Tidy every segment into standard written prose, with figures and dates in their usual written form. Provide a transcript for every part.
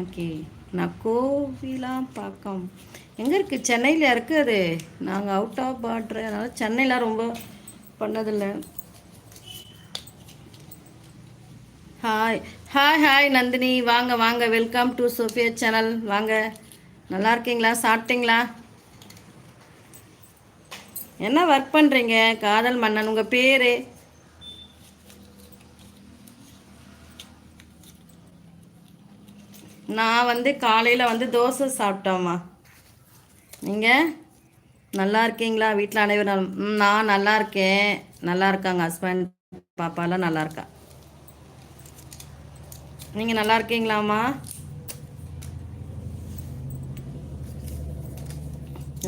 Okay. நான் கோவிலாம்பாக்கம் எங்கே இருக்குது? சென்னையில் இருக்குது அது. நாங்கள் அவுட் ஆஃப் பார்ட்ரு, அதனால் சென்னையில் ரொம்ப பண்ணதில்லை. ஹாய் ஹாய் ஹாய் நந்தினி, வாங்க வாங்க, வெல்கம் டு சோஃபியா சேனல். வாங்க, நல்லா இருக்கீங்களா? சாப்பிட்டீங்களா? என்ன ஒர்க் பண்ணுறீங்க? காதல் மன்னன் உங்கள் பேர்? நான் காலையில் தோசை சாப்பிட்டோம்மா. நீங்கள் நல்லா இருக்கீங்களா? வீட்டில் அனைவரும் நான் நல்லா இருக்கேன். நல்லா இருக்காங்க ஹஸ்பண்ட், பாப்பாலாம் நல்லா இருக்கா. நீங்கள் நல்லா இருக்கீங்களாம்மா?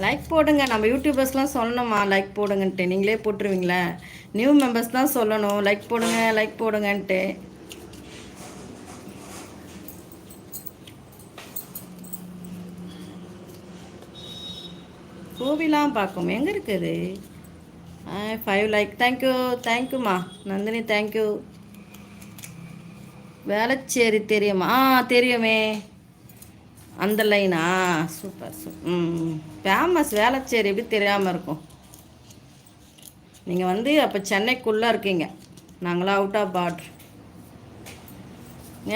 லைக் போடுங்க. நம்ம யூடியூபர்ஸ்லாம் சொல்லணுமா லைக் போடுங்கன்ட்டு? நீங்களே போட்டுருவீங்களே. நியூ மெம்பர்ஸ் தான் சொல்லணும் லைக் போடுங்க லைக் போடுங்கன்ட்டு. கோவிலாம் பார்க்கும் எங்கே இருக்குது? 5 லைக். தேங்க்யூ தேங்க்யூம்மா நந்தினி, தேங்க்யூ. வேளச்சேரி தெரியுமா? தெரியுமே. அந்த லைனா? Super super. ஃபேமஸ் வேளச்சேரி, எப்படி தெரியாமல் இருக்கும்? நீங்கள் அப்போ சென்னைக்குள்ளே இருக்கீங்க, நாங்களாம் அவுட் ஆஃப் பார்டர்.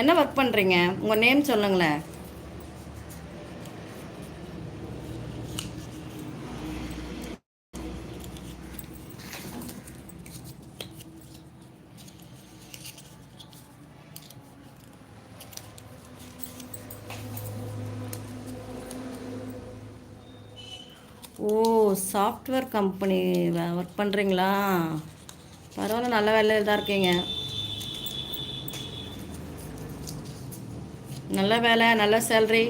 என்ன ஒர்க் பண்ணுறீங்க? உங்கள் நேம் சொல்லுங்களேன். ஓ, சாஃப்ட்வேர் கம்பெனி ஒர்க் பண்ணுறீங்களா? பரவாயில்ல, நல்ல வேலையில் தான் இருக்கீங்க. நல்ல வேலை, நல்ல சேல்ரி,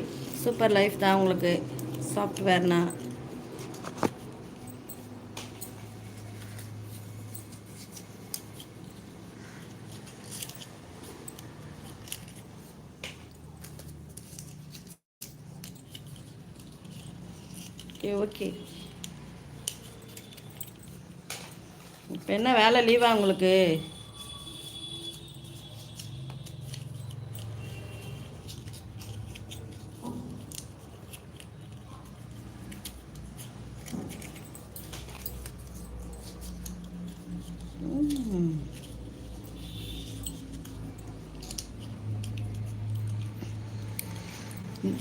சூப்பர் லைஃப் தான் உங்களுக்கு சாஃப்ட்வேர்னா. Okay okay. இப்போ என்ன வேலை, லீவா உங்களுக்கு?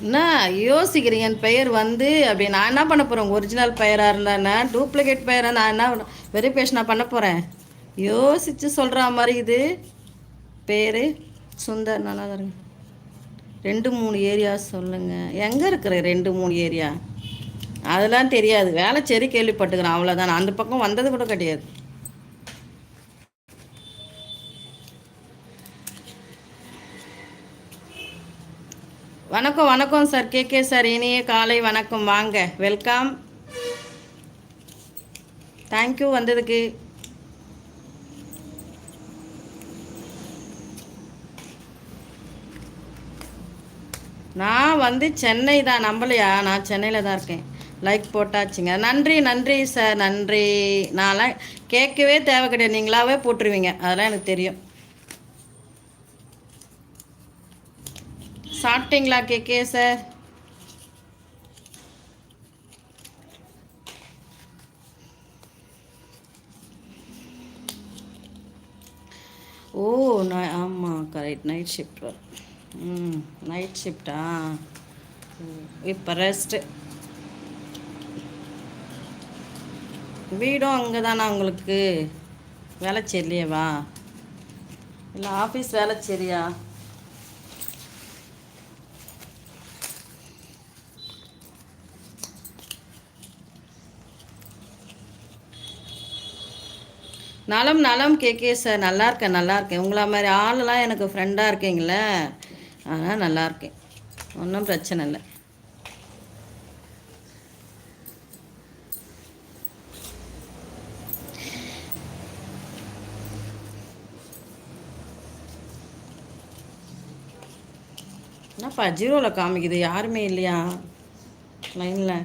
என்ன யோசிக்கிறீங்க? என் பெயர் அப்படி நான் என்ன பண்ண போகிறேன்? ஒரிஜினல் பெயராக இருந்தானே, டூப்ளிகேட் பெயரை நான் என்ன வெரிஃபிகேஷன் நான் பண்ண போகிறேன்? யோசித்து சொல்கிற மாதிரி இது பேர் சுந்தர். நல்லா தான் 2-3 ஏரியா சொல்லுங்கள். எங்கே இருக்கிற 2-3 ஏரியா? அதெல்லாம் தெரியாது. வேளச்சேரி கேள்விப்பட்டுக்கிறேன், அவ்வளோதான். நான் அந்த பக்கம் வந்தது கூட கிடையாது. வணக்கம் வணக்கம் சார், கேகே சார், இனிய காலை வணக்கம். வாங்க, வெல்கம், தேங்க்யூ வந்ததுக்கு. நான் சென்னை தான், நம்பலையா? நான் சென்னையில் தான் இருக்கேன். லைக் போட்டாச்சுங்க. நன்றி நன்றி சார், நன்றி. நான்லாம் கேட்கவே தேவை கிடையாது, நீங்களாவே போட்டுருவீங்க, அதெல்லாம் எனக்கு தெரியும். சாப்பிட்டீங்களா கேகே சார்? ஓ, நான் ஆமாம், கரெக்ட். நைட் ஷிஃப்ட் வரும். நைட் ஷிஃப்டா? இப்போ ரெஸ்ட்டு. வீடும் அங்கே தானா உங்களுக்கு? வேளச்சேரிலேயேவா? இல்லை ஆஃபீஸ் வேளச்சேரியா? நலம் நலம் கேகே சார், நல்லா இருக்கேன் நல்லா இருக்கேன். உங்களா மாதிரி ஆளெல்லாம் எனக்கு ஃப்ரெண்டாக இருக்கீங்களே, அதனால் நல்லா இருக்கேன், ஒன்றும் பிரச்சனை இல்லை. என்னப்பா ஜீரோவில் காமிக்குது? யாருமே இல்லையா லைனில்?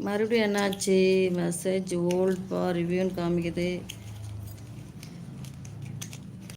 மறுபடியும் என்னாச்சு? மெசேஜ் ஓல்ட் பா ரிவ்யூன்னு காமிக்குது.